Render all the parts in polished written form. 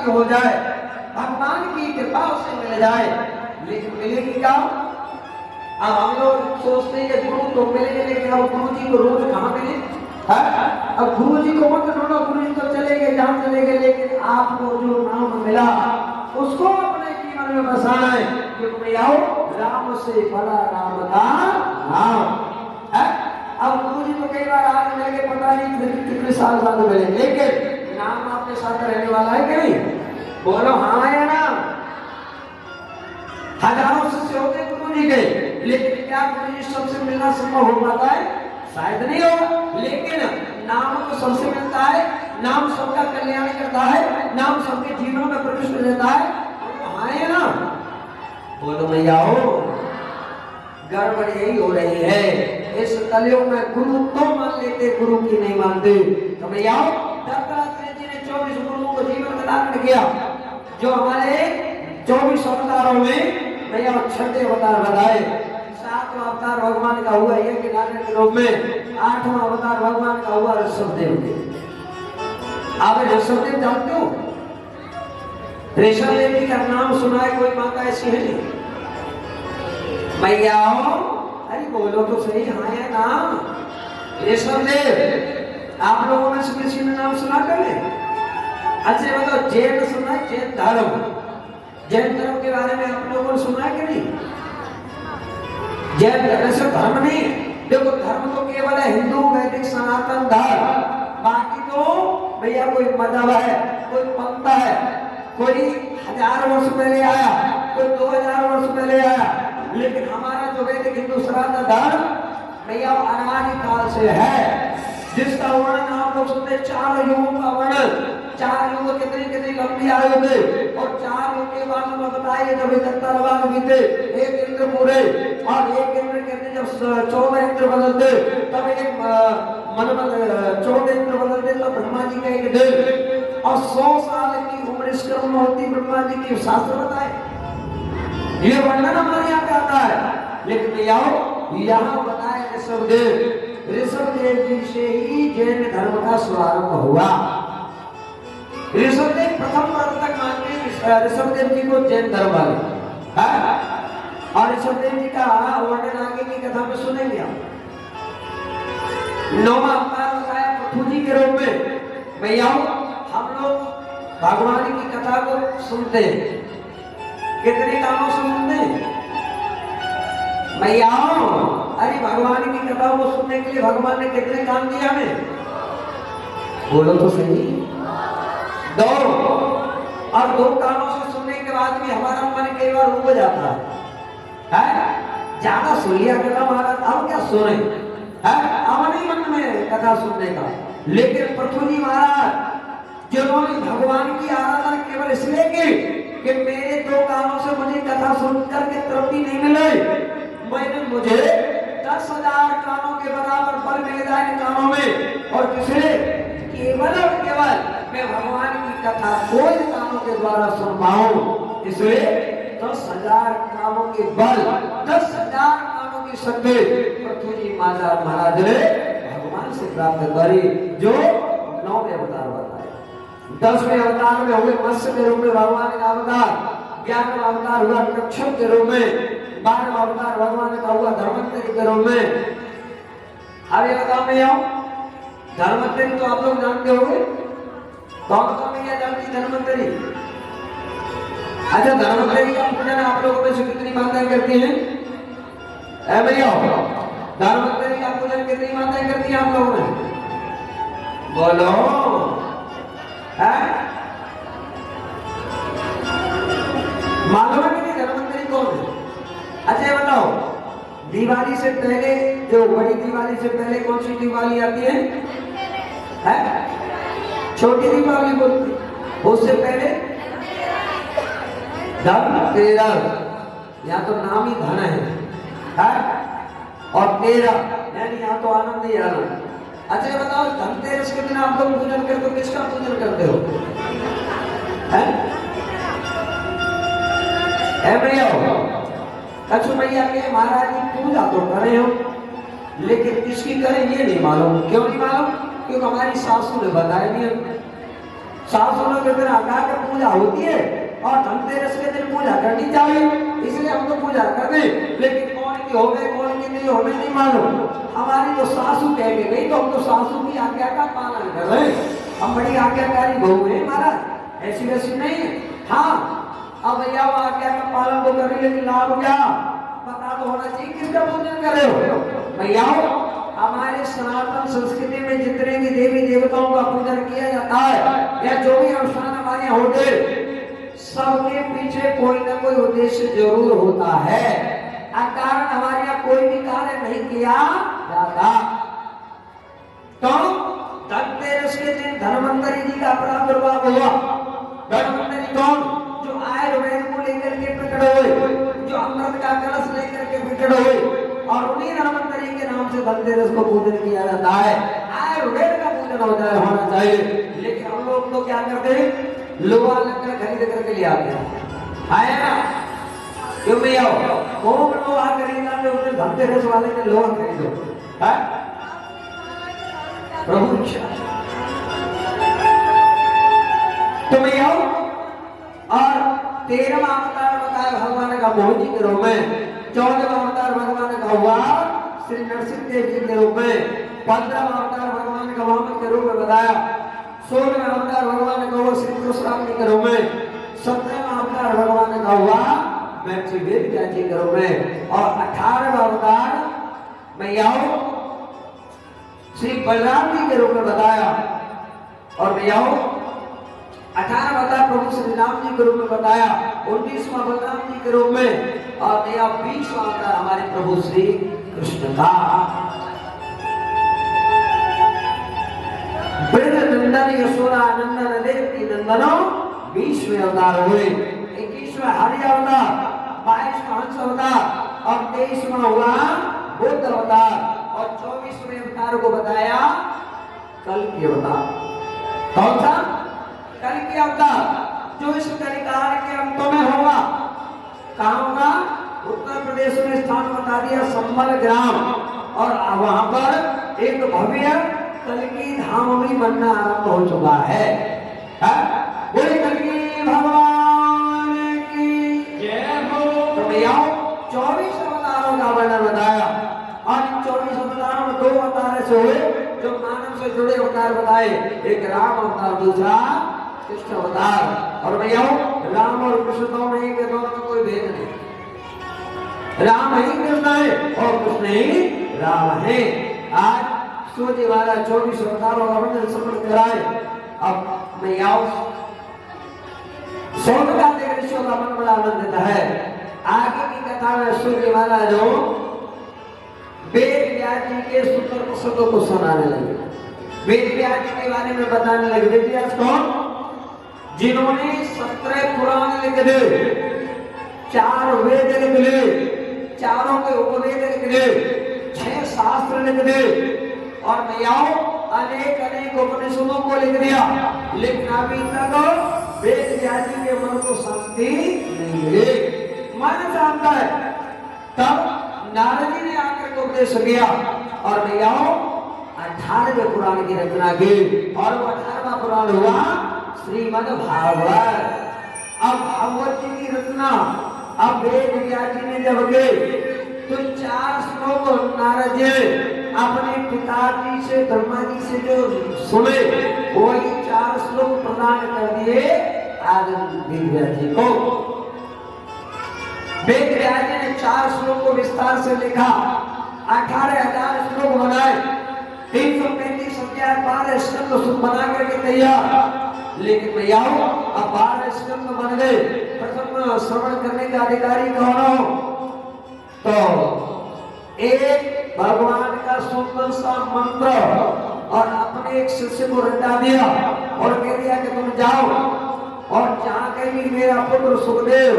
प्राप्ति हो जाए, भगवान की कृपा उससे मिल जाए, लेकिन मिलेगी क्या? अब हम लोग सोचते हैं कि गुरु तो मिलेंगे, लेकिन अब गुरु जी को रोज कहाँ मिले? अब गुरु जी को मत ढूंढो, गुरु जी तो चले गए जहाँ चले गए, लेकिन आपको जो नाम मिला उसको अपने जीवन में बसाना है। क्योंकि भैया राम से बड़ा राम का नाम है। अब गुरु जी तो कई बार आज मिल गए, पता नहीं कितने साल बाद मिले, लेकिन नाम आपके साथ रहने वाला है कि नहीं? बोलो हाँ या ना? हजारों शिष्य होते गुरु जी के, लेकिन क्या गुरु जी सबसे मिलना संभव हो पाता है? शायद नहीं होगा। लेकिन नाम तो सबसे मिलता है, नाम सबका कल्याण करता है, नाम सबके जीवन में प्रवेश देता है। हाँ या ना? बोलो भैया हो, गड़बड़ यही हो रही है। इस कलयुग में गुरु तो मान लेते, गुरु की नहीं मानते। तो भैया दत्तात्रेय जी ने 24 गुरुओं को जीवन में धारण किया, जो हमारे 24 अवतारों में भैया 6ठे अवतार बताए। 7वां अवतार भगवान का हुआ ये कि नारायण के रूप में, 8वां अवतार भगवान का हुआ ऋषभदेव के। आप ऋषभदेव जानते हो? ऋषभदेव जी का नाम सुना है कोई माता ऐसी है नहीं? भैया अरे बोलो तो सही हाँ या ना? ऋषभदेव आप लोगों में से किसी ने नाम सुना कभी? अच्छा बताओ, जैन सुना है? जैन धर्म, जैन धर्म के बारे में आप लोगों ने सुना है कि नहीं? जैन धर्म नहीं, देखो धर्म तो केवल है हिंदू, वैदिक, सनातन धर्म। बाकी तो भैया कोई मजहब है, कोई पंथ है, कोई 1000 वर्ष पहले आया, कोई 2000 वर्ष पहले आया, लेकिन हमारा जो वैदिक हिंदू सनातन धर्म भैया अनादि काल से है, जिसका वर्णन आप लोग सुनते 4 युगों का वर्णन। 4 युग कितनी कितनी लंबी आयु के, और 4 युग के बाद में बताइए जब 71 बार बीते, एक इंद्र पूरे, और एक इंद्र कहते जब 14 इंद्र बदलते, तब एक मन 14 इंद्र बदलते, तब ब्रह्मा जी का एक दिन, और 100 साल की उम्र इस क्रम में होती ब्रह्मा जी की, शास्त्र बताए। ये वर्णन हमारे यहाँ पे आता है। लेकिन भैया यहाँ बताया ऋषभदेव जी से ही जैन धर्म का शुभारंभ हुआ। ऋषभदेव प्रथम प्रवर्तक मानते हैं ऋषभदेव जी को जैन धर्म वाले, और ऋषभदेव जी का वर्णन आगे की कथा में सुनेंगे आप। 9वां अवतार बताया पृथु जी के रूप में। भैया हम लोग भगवान की कथा को सुनते हैं, कितने कामों से सुनते हैं भैया? अरे भगवान की कथा को सुनने के लिए भगवान ने कितने काम दिया हमें? बोलो तो सही। 2, और 2 कानों से सुनने के बाद भी हमारा मन कई बार रुक जाता है? ज्यादा सुन लिया कथा महाराज, अब क्या सुने? अब नहीं मन में कथा सुनने का। लेकिन पृथु जी महाराज जिन्होंने भगवान की आराधना केवल इसलिए की कि मेरे 2 कानों से मुझे कथा सुनकर के तृप्ति नहीं मिले, मैंने मुझे 10,000 कानों के बराबर फल मिल जाए इन कानों में, और किसने? केवल और केवल मैं भगवान की कथा को इन कानों के द्वारा सुन पाऊं। इसलिए 10,000 कानों के बल, 10,000 कानों की शक्ति पृथु जी महाराज ने भगवान से प्राप्त करी, जो 9वें अवतार बताए। 10वें अवतार में हुए मत्स्य के रूप में भगवान का अवतार, 11वां अवतार हुआ कच्छप के रूप में, 12वां अवतार भगवान का हुआ धर्मंतरी के रूप में। अब ये बताओ मैं आओ, धर्मंतरी तो आप लोग जानते होंगे, कौन कौन भैया जानती धर्मंतरी? अच्छा धर्मंतरी का पूजन आप लोगों में से कितनी माताएं करती हैं? भैया धर्मंतरी का पूजन कितनी माताएं करती हैं आप लोगों में? बोलो मालूम है कि नहीं धर्मंतरी कौन है? अच्छा बताओ, दिवाली से पहले, जो बड़ी दिवाली से पहले कौन सी दिवाली आती है? छोटी दीपावली बोलती, उससे पहले धनतेरस, यहाँ तो नाम ही धन है, और 13 यानी यहाँ तो आनंद ही आनंद। अच्छा बताओ धनतेरस के दिन आप लोग पूजन करते हो, किसका पूजन करते हो? भैया कछु मैया के महाराज की पूजा तो करे हो, लेकिन किसकी करें ये नहीं मालूम। क्यों नहीं मालूम? क्योंकि हमारी सासू ने बताया नहीं। सासुओं के दिन आकार की पूजा होती है और धनतेरस के दिन पूजा करनी चाहिए, इसलिए हम तो पूजा कर दे। लेकिन कौन की हो गए कौन की नहीं हमें नहीं मालूम। हमारी तो सासू कह के गई तो हम तो सासू की आज्ञा का पालन कर रहे हैं। हम बड़ी आज्ञाकारी बहू है महाराज, ऐसी वैसी नहीं है। हाँ अब भैया वो आज्ञा का पालन तो कर रही है, लेकिन लाभ क्या पता तो होना चाहिए किसका पूजन कर रहे हो भैया। हमारे सनातन संस्कृति में जितने भी देवी देवताओं का पूजन किया जाता है या जो भी अनुष्ठान हमारे यहाँ होते सबके पीछे कोई ना कोई उद्देश्य जरूर होता है। कारण हमारे यहाँ कोई भी कार्य नहीं किया जाता। तो धनतेरस के दिन धनवंतरी जी का प्रादुर्भाव हुआ। धनवंतरी कौन? जो आयुर्वेद को लेकर के प्रकट हुए, जो अमृत का कलश लेकर के प्रकट हुए, और उन्हीं धनवंतरी के नाम से धनतेरस को पूजन किया जाता है। आयुर्वेद का पूजन होना चाहिए। लेकिन हम लोग तो क्या करते हैं, लोहा लकड़ खरीद करके ले आते हैं, आया ना क्यों भैया कौन लोहा खरीदा जो उसने धनतेरस वाले ने लोहा खरीदो है प्रभु इच्छा। तो भैया और 13वां अवतार बताया भगवान का मोहन जी के रूप में, 14वां अवतार भगवान का हुआ श्री नरसिंह देव जी के रूप में, 15वां अवतार भगवान का वामन के रूप में बताया, 16वां अवतार भगवान का हुआ श्री परशुराम जी के रूप में, 17वां अवतार भगवान का हुआ महर्षि वेदव्यास जी के रूप में, और 18वां अवतार मैयाओ श्री बलराम जी के रूप में बताया। और मैयाओ 18वां अवतार प्रभु श्री राम जी के रूप में बताया, 19वां बलराम जी के रूप में, और नया 20वां अवतार हमारे प्रभु श्री कृष्ण का। नंदन यशोदा नंदन देवकी नंदनो 20वें अवतार हुए। 21वां हरि अवतार, 22वां हंस अवतार और 23वां हुआ बुद्ध अवतार, और 24वें अवतार को बताया कल की अवतार। कौन सा? कल की अवतार, जो इस कलिकाल के अंत में होगा। कहाँ होगा? उत्तर प्रदेश में स्थान बता दिया संबल ग्राम, और वहां पर एक भव्य कल्कि धाम भी बनना आरंभ हो चुका है। बोले कल्कि भगवान की जय हो। तो भैया 24 अवतारों का वर्णन बताया, और इन 24 अवतारों में 2 अवतार ऐसे हुए जो मानव से जुड़े अवतार बताए, एक राम अवतार, दूसरा कृष्ण अवतार। और भैया राम और कृष्ण दोनों ही के दोनों में कोई भेद नहीं, राम ही कृष्ण है और कृष्ण ही राम है। आज सूर्य वाला 24 अवतारों का वर्णन समझ कराए। अब मैं आओ सोच का दृश्यों का मन बड़ा आनंदित है। आगे की कथा में सूर्य वाला जो वेद व्यास जी के सुंदर प्रसंगों को सुनाने लगे, वेद व्यास जी के बारे में बताने लगे। वेद व्यास कौन? जिन्होंने 17 पुराण लिख दे, 4 वेद लिख ले, चारों के उपवेद लिख दे, 6 शास्त्र लिख दे, और मैयाओ अनेक अनेक उपनिषदों को लिख दिया। लेकिन अभी तक वेद व्यास जी के मन को शांति नहीं मिली, मन शांत है। तब नारद जी ने आकर के उपदेश किया, और मैयाओ 18वें पुराण की रचना की, और वो 18वां पुराण हुआ श्रीमद् भागवत। अब भागवत जी की रचना अब वेद व्यास जी ने जब की तो 4 श्लोक नारद जी अपने पिताजी से ब्रह्मा जी से जो सुने वही 4 श्लोक प्रदान कर दिए आज वेद व्यास जी को। वेद व्यास जी ने 4 श्लोक को विस्तार से लिखा, 18,000 श्लोक बनाए, 335 अध्याय 12 स्कंद बना करके तैयार। लेकिन भैया अब 12 स्कंद बन गए, प्रथम श्रवण करने का अधिकारी कौन हो? तो एक भगवान का सुंदर सा मंत्र और अपने एक शिष्य को रटा दिया और कह दिया कि तुम जाओ और जहाँ कहीं मेरा पुत्र सुखदेव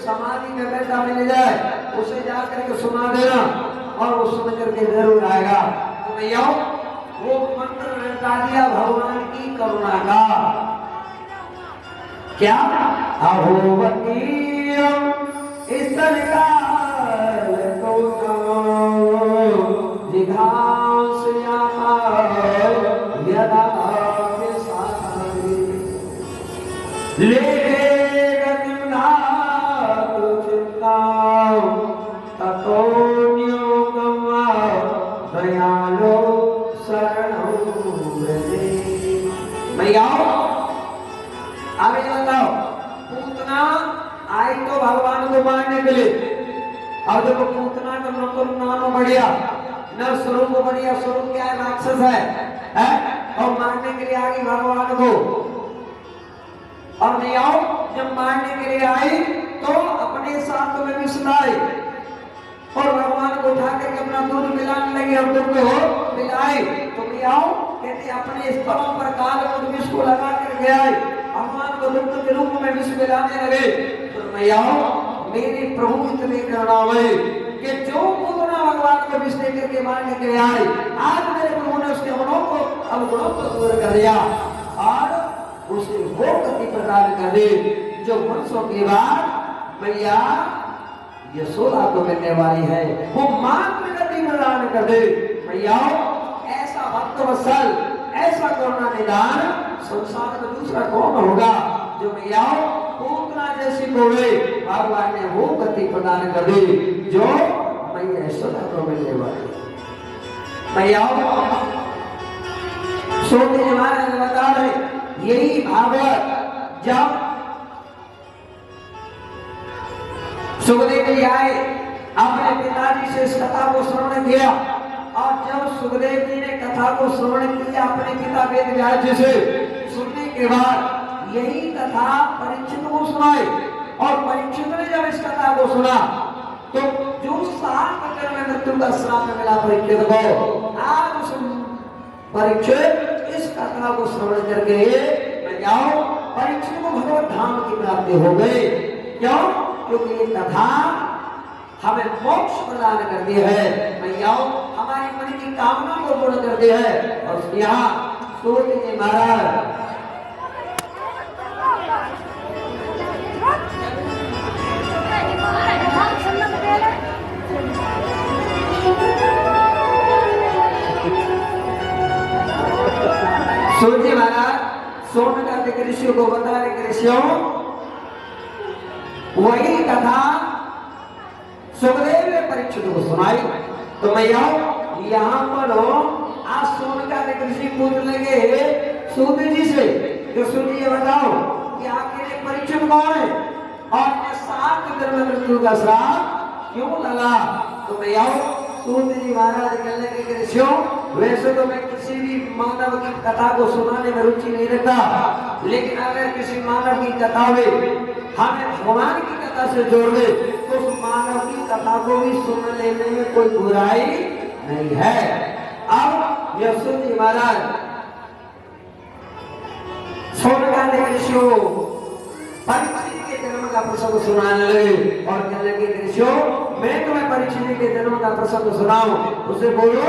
समाधि में बैठा मिल जाए उसे जाकर के सुना देना, और वो सुन करके जरूर आएगा। तो भैया वो मंत्र रटा दिया भगवान की करुणा का। क्या? इस आगे बताओ, पूतना आई तो भगवान को मारने के लिए। अब देखो पूतना का नंबर नाम बढ़िया न स्वरूप बढ़िया, स्वरूप क्या है, राक्षस है और मारने के लिए आई भगवान को। और नहीं आओ, जब मारने के लिए आई तो अपने साथ में विष लाई और भगवान को उठा के अपना दूध मिलाने लगी और दूध में हो मिलाई। तो नहीं आओ, कहते अपने स्तरों पर काल और विष को लगा कर गया भगवान को दुग्ध के रूप में विष मिलाने लगे। तो नहीं आओ, मेरे प्रभु इतने करुणामय कि जो पूतना भगवान को विष देकर के मारने के लिए आए, आज मेरे प्रभु ने उसके अवगुणों को दूर कर दिया और उसे वो गति प्रदान कर दी जो वर्षों के बाद मैया यशोदा को मिलने वाली है, वो मात्र गति प्रदान कर दे। मैया ऐसा भक्त वत्सल, ऐसा करुणा निदान संसार में दूसरा कौन होगा जो मैया पूतना जैसी कोवे भगवान ने वो गति प्रदान कर दी जो मैया यशोदा को मिलने वाली। मैया सोते महाराज बता रहे यही भागवत जब सुखदेव जी आए, अपने पिताजी से इस कथा को श्रवण किया और जब सुखदेव जी ने कथा को श्रवण किया अपने पिता वेद व्यास जी से, सुनने के बाद यही कथा परीक्षित को सुनाई और परीक्षित ने जब इस कथा को सुना तो जो 7 जन्म में मृत्यु का श्राप मिला परीक्षित को, आज उस परीक्षित इस कथा को श्रवण करके मैं जाऊं परीक्षित को भगवत धाम की प्राप्ति हो गई। क्यों? क्योंकि ये कथा हमें मोक्ष प्रदान करती है, मैयाओं हमारी मन की कामना को पूर्ण करती है। और यहाँ सूत जी महाराज सूर्य महाराज सोनकांत ऋषियों को बता रहे, ऋषियों वही कथा सुखदेव ने परीक्षित को सुनाई। तो मैं यहाँ पर आज सोनकांत ऋषि पूछ लगे सूत जी से, जो सूत जी बताओ कि आखिर परीक्षित कौन है और 7 जन्म मृत्यु का श्राप क्यों लगा? तो मैं सूत जी महाराज कहने के ऋषियों वैसे तो मैं किसी भी मानव की कथा को सुनाने में रुचि नहीं रखता, लेकिन अगर किसी मानव की कथा में हमें भगवान की कथा से जोड़ दे तो उस मानव की कथा को भी सुन लेने में कोई बुराई नहीं है। अब यशोद जी महाराज सोनकांत ऋषियों परीक्षित के जन्म का प्रसंग सुनाने लगे और कहने लगे ऋषियों मैं तुम्हें परीक्षित के जन्म का प्रसंग सुनाऊं, उसे बोलो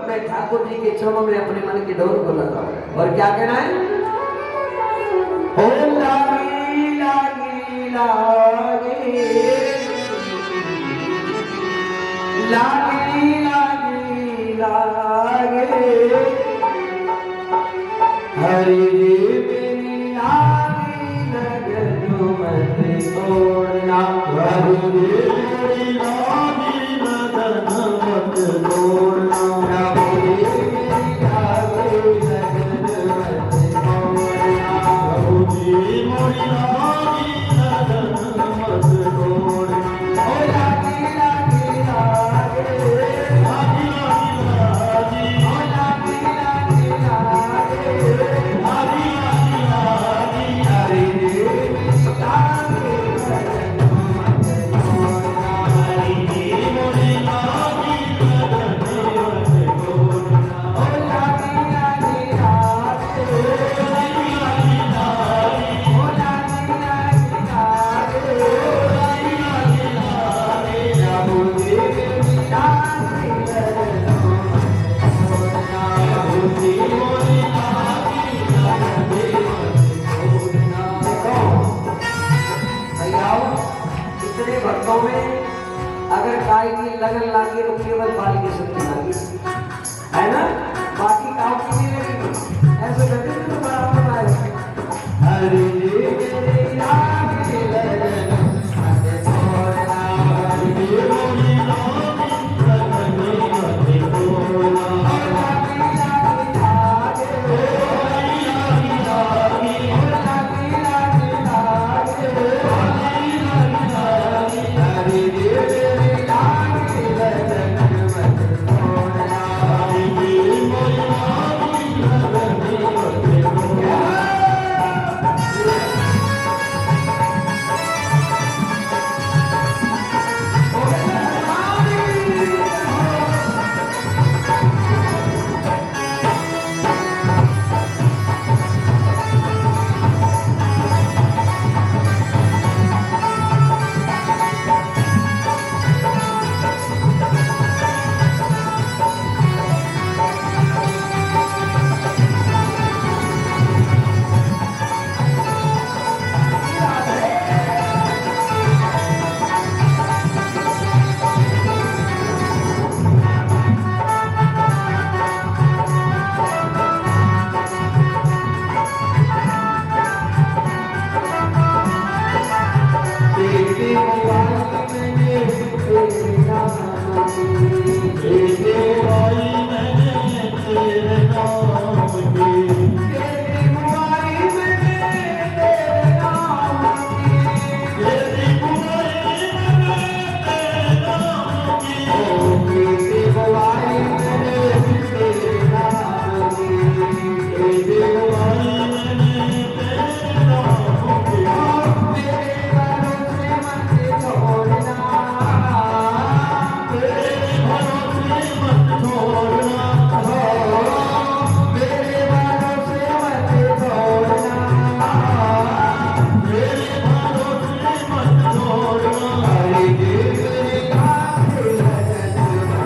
मैं ठाकुर जी के चरणों में अपने मन की डोर को लगाऊं। और क्या कहना है? ओम लागी लागी लागे लागी लागी लागे हरि मेरी लागी लगन मत तोड़ना, हरि मेरी लागी लगन मत तोड़ना, भक्तों में अगर गाय की लगन लागी तो केवल बाल की शक्ति लागी है ना, बाकी काम की नहीं लगेगी। ऐसे करके तो बराबर है।